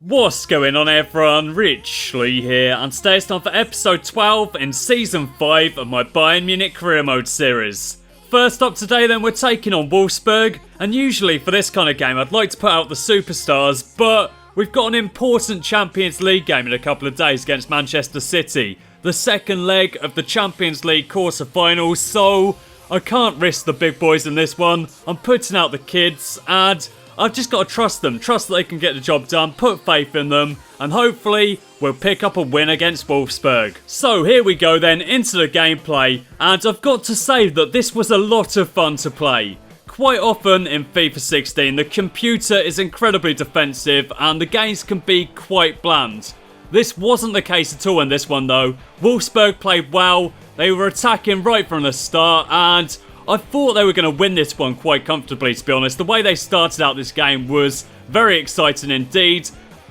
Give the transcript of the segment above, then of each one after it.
What's going on everyone, Rich Lee here, and today it's time for episode 12 in season 5 of my Bayern Munich career mode series. First up today then, we're taking on Wolfsburg, and usually for this kind of game I'd like to put out the superstars, but we've got an important Champions League game in a couple of days against Manchester City, the second leg of the Champions League quarter-finals, so I can't risk the big boys in this one. I'm putting out the kids, and I've just got to trust them, trust that they can get the job done, put faith in them, and hopefully we'll pick up a win against Wolfsburg. So here we go then, into the gameplay, and I've got to say that this was a lot of fun to play. Quite often in FIFA 16, the computer is incredibly defensive and the games can be quite bland. This wasn't the case at all in this one though. Wolfsburg played well, they were attacking right from the start, and I thought they were going to win this one quite comfortably, to be honest. The way they started out this game was very exciting indeed.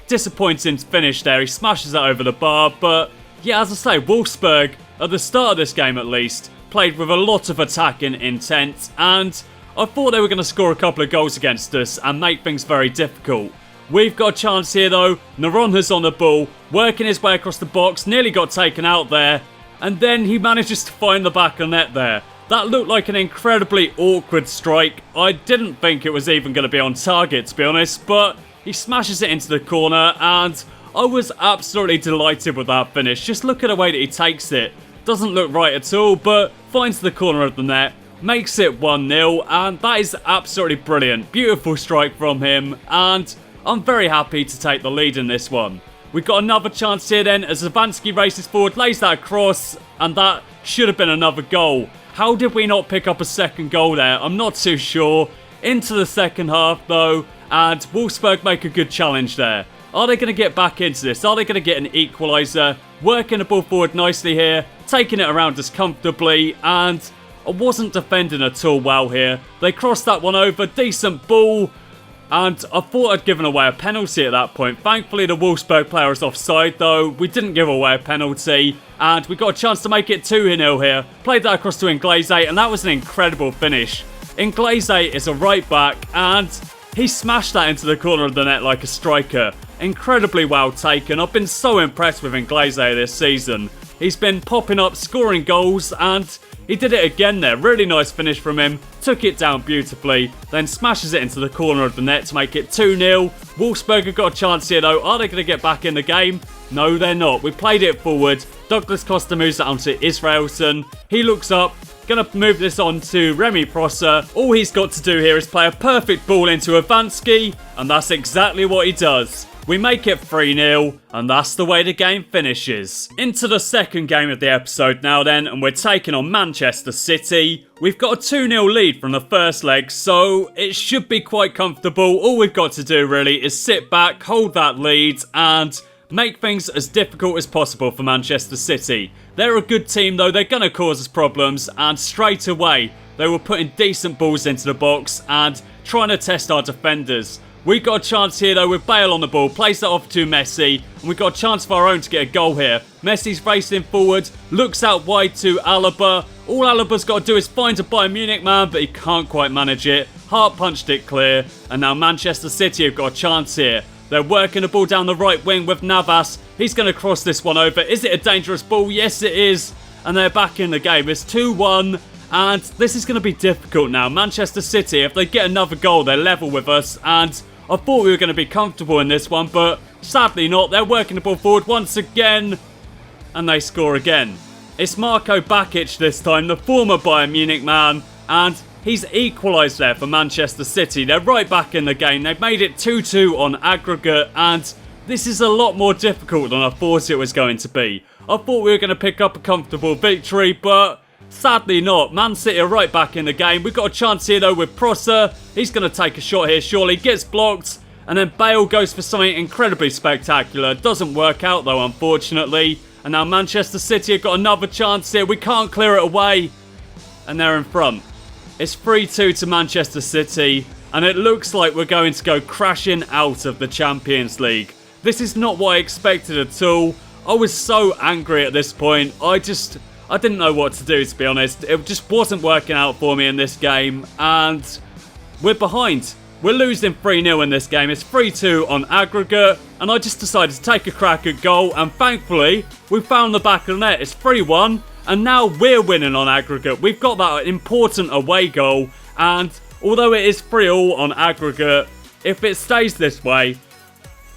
Disappointing finish there. He smashes that over the bar. But yeah, as I say, Wolfsburg, at the start of this game at least, played with a lot of attacking intent. And I thought they were going to score a couple of goals against us and make things very difficult. We've got a chance here though. Naronha's on the ball, working his way across the box. Nearly got taken out there. And then he manages to find the back of the net there. That looked like an incredibly awkward strike. I didn't think it was even going to be on target, to be honest, but he smashes it into the corner, and I was absolutely delighted with that finish. Just look at the way that he takes it. Doesn't look right at all, but finds the corner of the net, makes it 1-0, and that is absolutely brilliant. Beautiful strike from him, and I'm very happy to take the lead in this one. We've got another chance here then, as Zavansky races forward, lays that across, and that should have been another goal. How did we not pick up a second goal there? I'm not too sure. Into the second half though, and Wolfsburg make a good challenge there. Are they going to get back into this? Are they going to get an equaliser? Working the ball forward nicely here, taking it around us comfortably, and I wasn't defending at all well here. They crossed that one over, decent ball, and I thought I'd given away a penalty at that point. Thankfully the Wolfsburg player is offside though. We didn't give away a penalty, and we got a chance to make it 2-0 here. Played that across to Inglese, and that was an incredible finish. Inglese is a right back, and he smashed that into the corner of the net like a striker. Incredibly well taken. I've been so impressed with Inglese this season. He's been popping up, scoring goals, and he did it again there. Really nice finish from him. Took it down beautifully, then smashes it into the corner of the net to make it 2-0. Wolfsburg have got a chance here though. Are they going to get back in the game? No, they're not. We played it forward. Douglas Costa moves it onto Israelson. He looks up. Going to move this on to Remy Prosser. All he's got to do here is play a perfect ball into Zavansky, and that's exactly what he does. We make it 3-0, and that's the way the game finishes. Into the second game of the episode now then, and we're taking on Manchester City. We've got a 2-0 lead from the first leg, so it should be quite comfortable. All we've got to do really is sit back, hold that lead, and make things as difficult as possible for Manchester City. They're a good team though, they're going to cause us problems, and straight away they were putting decent balls into the box and trying to test our defenders. We got a chance here though with Bale on the ball, plays that off to Messi, and we got a chance of our own to get a goal here. Messi's racing forward, looks out wide to Alaba. All Alaba's got to do is find a Bayern Munich man, but he can't quite manage it. Heart punched it clear, and now Manchester City have got a chance here. They're working the ball down the right wing with Navas. He's going to cross this one over. Is it a dangerous ball? Yes, it is. And they're back in the game. It's 2-1. And this is going to be difficult now. Manchester City, if they get another goal, they're level with us. And I thought we were going to be comfortable in this one, but sadly not. They're working the ball forward once again. And they score again. It's Marco Bakic this time, the former Bayern Munich man. And he's equalised there for Manchester City. They're right back in the game. They've made it 2-2 on aggregate, and this is a lot more difficult than I thought it was going to be. I thought we were going to pick up a comfortable victory, but sadly not. Man City are right back in the game. We've got a chance here though with Prosser. He's going to take a shot here surely. Gets blocked, and then Bale goes for something incredibly spectacular. Doesn't work out though, unfortunately. And now Manchester City have got another chance here. We can't clear it away, and they're in front. It's 3-2 to Manchester City, and it looks like we're going to go crashing out of the Champions League. This is not what I expected at all. I was so angry at this point. I didn't know what to do, to be honest. It just wasn't working out for me in this game, and we're behind. We're losing 3-0 in this game. It's 3-2 on aggregate. And I just decided to take a crack at goal. And thankfully, we found the back of the net. It's 3-1. And now we're winning on aggregate. We've got that important away goal. And although it is 3-all on aggregate, if it stays this way,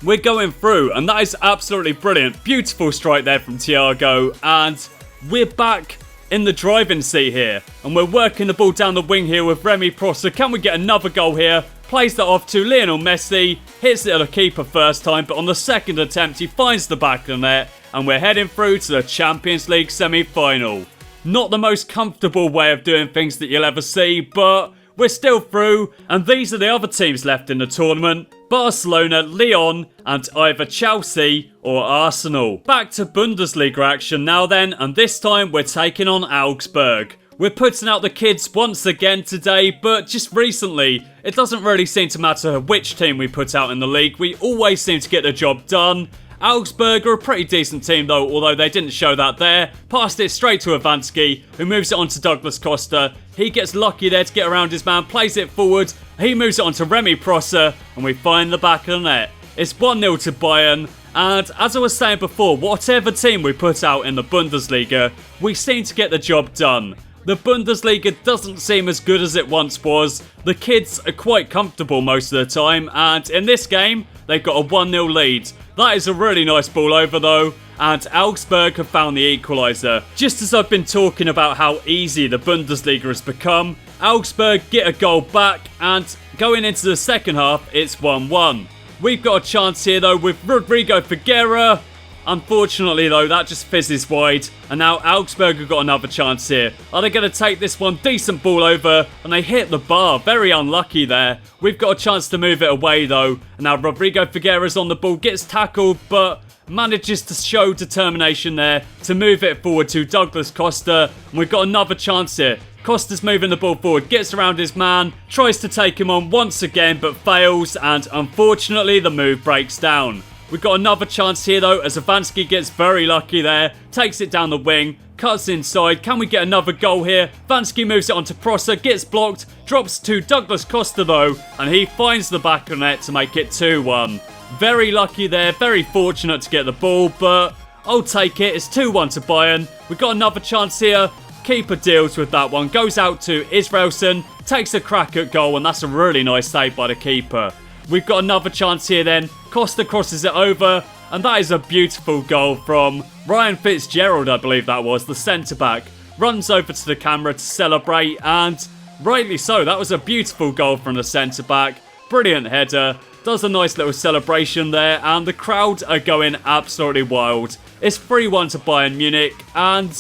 we're going through. And that is absolutely brilliant. Beautiful strike there from Thiago. And we're back in the driving seat here. And we're working the ball down the wing here with Remy Prosser. Can we get another goal here? Plays that off to Lionel Messi. Hits it at the keeper first time. But on the second attempt, he finds the back of the net. And we're heading through to the Champions League semi-final. Not the most comfortable way of doing things that you'll ever see, but we're still through. And these are the other teams left in the tournament. Barcelona, Lyon, and either Chelsea or Arsenal. Back to Bundesliga action now then, and this time we're taking on Augsburg. We're putting out the kids once again today, but just recently, it doesn't really seem to matter which team we put out in the league. We always seem to get the job done. Augsburg are a pretty decent team though, although they didn't show that there. Passed it straight to Iwanski, who moves it on to Douglas Costa. He gets lucky there to get around his man, plays it forward. He moves it on to Remy Prosser, and we find the back of the net. It's 1-0 to Bayern, and as I was saying before, whatever team we put out in the Bundesliga, we seem to get the job done. The Bundesliga doesn't seem as good as it once was. The kids are quite comfortable most of the time, and in this game, they've got a 1-0 lead. That is a really nice ball over though, and Augsburg have found the equaliser. Just as I've been talking about how easy the Bundesliga has become, Augsburg get a goal back, and going into the second half, it's 1-1. We've got a chance here though with Rodrigo Figueira. Unfortunately though, that just fizzes wide, and now Augsburg have got another chance here. Are they going to take this one? Decent ball over, and they hit the bar. Very unlucky there. We've got a chance to move it away though, and now Rodrigo Figueira's on the ball, gets tackled, but manages to show determination there to move it forward to Douglas Costa, and we've got another chance here. Costa's moving the ball forward, gets around his man, tries to take him on once again, but fails, and unfortunately the move breaks down. We've got another chance here though, as Iwanski gets very lucky there, takes it down the wing, cuts inside. Can we get another goal here? Iwanski moves it onto Prosser, gets blocked, drops to Douglas Costa though, and he finds the back of the net to make it 2-1. Very lucky there, very fortunate to get the ball, but I'll take it. It's 2-1 to Bayern. We've got another chance here. Keeper deals with that one, goes out to Israelson, takes a crack at goal, and that's a really nice save by the keeper. We've got another chance here then. Costa crosses it over, and that is a beautiful goal from Ryan Fitzgerald, I believe that was, the centre-back. Runs over to the camera to celebrate, and rightly so. That was a beautiful goal from the centre-back. Brilliant header. Does a nice little celebration there, and the crowd are going absolutely wild. It's 3-1 to Bayern Munich, and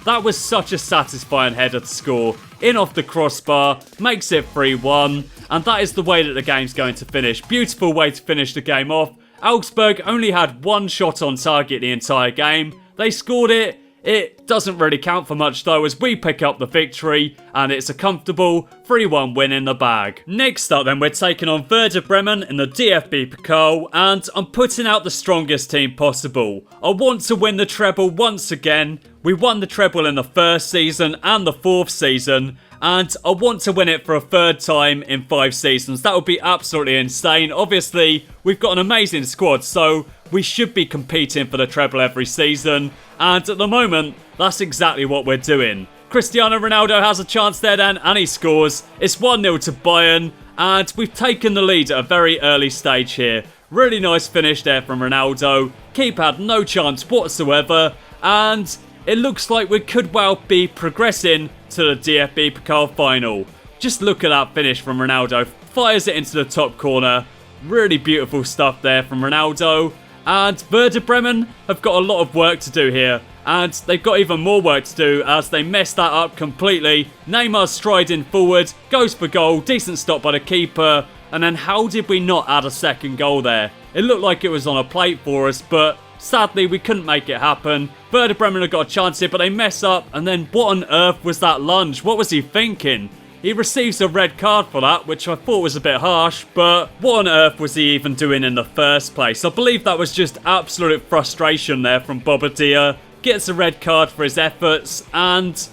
that was such a satisfying header to score. In off the crossbar, makes it 3-1. And that is the way that the game's going to finish. Beautiful way to finish the game off. Augsburg only had one shot on target the entire game. They scored it. It doesn't really count for much though, as we pick up the victory, and it's a comfortable 3-1 win in the bag. Next up then, we're taking on Werder Bremen in the DFB-Pokal, and I'm putting out the strongest team possible. I want to win the treble once again. We won the treble in the first season and the fourth season, and I want to win it for a third time in 5 seasons. That would be absolutely insane. Obviously, we've got an amazing squad, so we should be competing for the treble every season. And at the moment, that's exactly what we're doing. Cristiano Ronaldo has a chance there then, and he scores. It's 1-0 to Bayern, and we've taken the lead at a very early stage here. Really nice finish there from Ronaldo. Keeper had no chance whatsoever, and it looks like we could well be progressing to the DFB Pokal final. Just look at that finish from Ronaldo. Fires it into the top corner. Really beautiful stuff there from Ronaldo. And Werder Bremen have got a lot of work to do here. And they've got even more work to do as they mess that up completely. Neymar striding forward. Goes for goal. Decent stop by the keeper. And then how did we not add a second goal there? It looked like it was on a plate for us, but sadly, we couldn't make it happen. Werder Bremen have got a chance here, but they mess up. And then what on earth was that lunge? What was he thinking? He receives a red card for that, which I thought was a bit harsh. But what on earth was he even doing in the first place? I believe that was just absolute frustration there from Bobadilla. Gets a red card for his efforts. And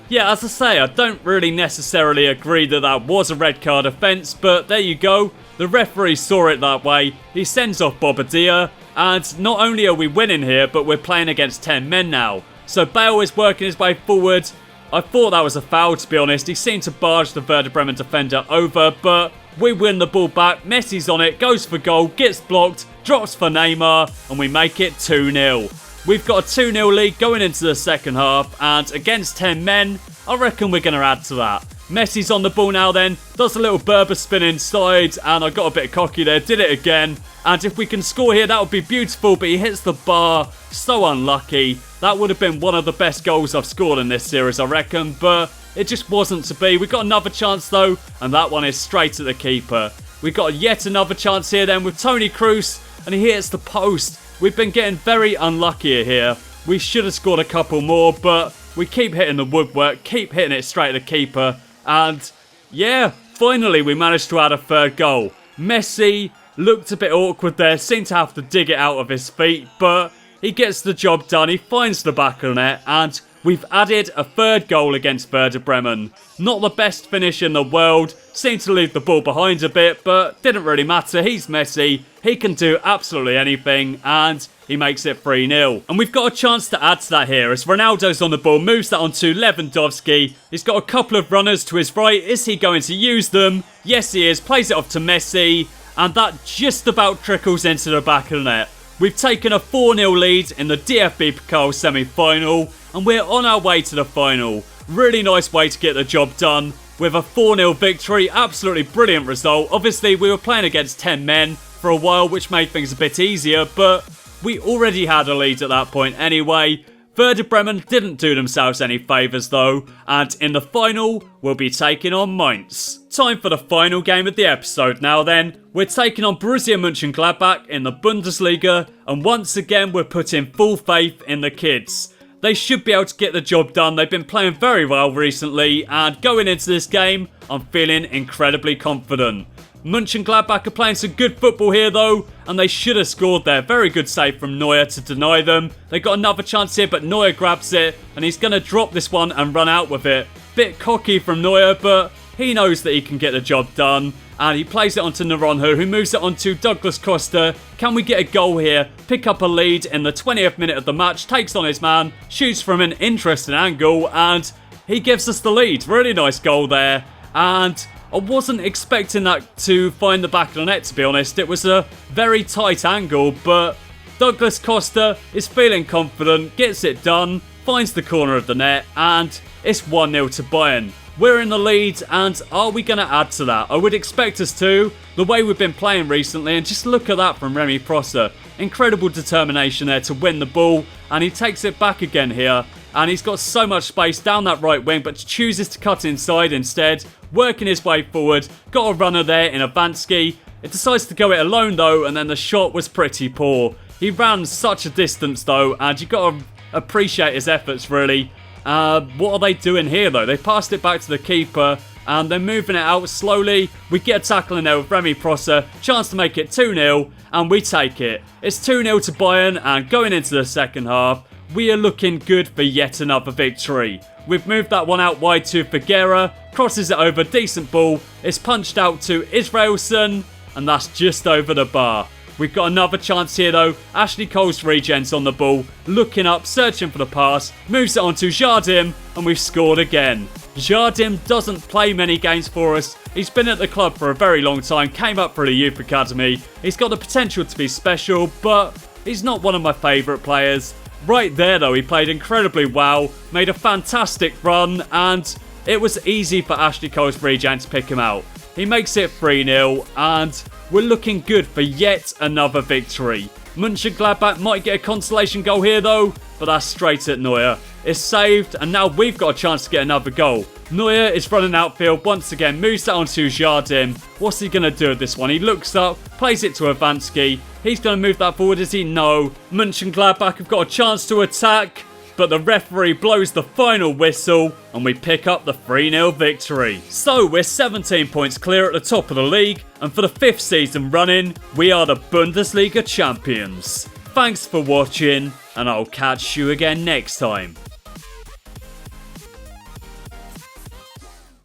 Yeah, as I say, I don't really necessarily agree that that was a red card offence, but there you go. The referee saw it that way. He sends off Bobadilla, and not only are we winning here, but we're playing against 10 men now. So Bale is working his way forward. I thought that was a foul, to be honest. He seemed to barge the Werder Bremen defender over, but we win the ball back. Messi's on it, goes for goal, gets blocked, drops for Neymar, and we make it 2-0. We've got a 2-0 lead going into the second half, and against 10 men, I reckon we're going to add to that. Messi's on the ball now then, does a little Berber spin inside, and I got a bit cocky there, did it again. And if we can score here, that would be beautiful, but he hits the bar, so unlucky. That would have been one of the best goals I've scored in this series, I reckon, but it just wasn't to be. We got another chance though, and that one is straight at the keeper. We got yet another chance here then with Toni Kroos, and he hits the post. We've been getting very unlucky here. We should have scored a couple more, but we keep hitting the woodwork, keep hitting it straight at the keeper, and yeah, finally we managed to add a third goal. Messi looked a bit awkward there, seemed to have to dig it out of his feet, but he gets the job done. He finds the back of the net, and we've added a third goal against Werder Bremen. Not the best finish in the world, seemed to leave the ball behind a bit, but didn't really matter. He's Messi, he can do absolutely anything, and he makes it 3-0. And we've got a chance to add to that here as Ronaldo's on the ball, moves that on to Lewandowski. He's got a couple of runners to his right. Is he going to use them? Yes, he is. Plays it off to Messi, and that just about trickles into the back of the net. We've taken a 4-0 lead in the DFB-Pokal semi-final, and we're on our way to the final. Really nice way to get the job done with a 4-0 victory. Absolutely brilliant result. Obviously, we were playing against 10 men for a while, which made things a bit easier, but we already had a lead at that point anyway. Werder Bremen didn't do themselves any favours though, and in the final, we'll be taking on Mainz. Time for the final game of the episode now then. We're taking on Borussia Mönchengladbach in the Bundesliga, and once again we're putting full faith in the kids. They should be able to get the job done. They've been playing very well recently, and going into this game, I'm feeling incredibly confident. Mönchengladbach are playing some good football here though, and they should have scored there. Very good save from Neuer to deny them. They got another chance here, but Neuer grabs it, and he's going to drop this one and run out with it. Bit cocky from Neuer, but he knows that he can get the job done, and he plays it onto Naranjo, who moves it onto Douglas Costa. Can we get a goal here? Pick up a lead in the 20th minute of the match, takes on his man, shoots from an interesting angle, and he gives us the lead. Really nice goal there, and I wasn't expecting that to find the back of the net, to be honest. It was a very tight angle, but Douglas Costa is feeling confident, gets it done, finds the corner of the net, and it's 1-0 to Bayern. We're in the lead, and are we going to add to that? I would expect us to, the way we've been playing recently, and just look at that from Remy Prosser. Incredible determination there to win the ball, and he takes it back again here. And he's got so much space down that right wing, but chooses to cut inside instead, working his way forward. Got a runner there in Avansky. It decides to go it alone though, and then the shot was pretty poor. He ran such a distance though, and you got to appreciate his efforts really. What are they doing here though? They passed it back to the keeper, and they're moving it out slowly. We get a tackle in there with Remy Prosser. Chance to make it 2-0, and we take it. It's 2-0 to Bayern, and going into the second half, we are looking good for yet another victory. We've moved that one out wide to Figueira, crosses it over, decent ball. It's punched out to Israelson, and that's just over the bar. We've got another chance here though. Ashley Cole's regents on the ball, looking up, searching for the pass, moves it on to Jardim, and we've scored again. Jardim doesn't play many games for us. He's been at the club for a very long time, came up through the youth academy. He's got the potential to be special, but he's not one of my favourite players. Right there though, he played incredibly well, made a fantastic run, and it was easy for Ashley Cole's regen to pick him out. He makes it 3-0, and we're looking good for yet another victory. Mönchengladbach might get a consolation goal here though, but that's straight at Neuer. It's saved, and now we've got a chance to get another goal. Neuer is running outfield once again, moves that onto Jardim. What's he going to do with this one? He looks up, plays it to Avansky. He's going to move that forward, is he? No. Mönchengladbach have got a chance to attack, but the referee blows the final whistle, and we pick up the 3-0 victory. So we're 17 points clear at the top of the league, and for the 5th season running, we are the Bundesliga champions. Thanks for watching, and I'll catch you again next time.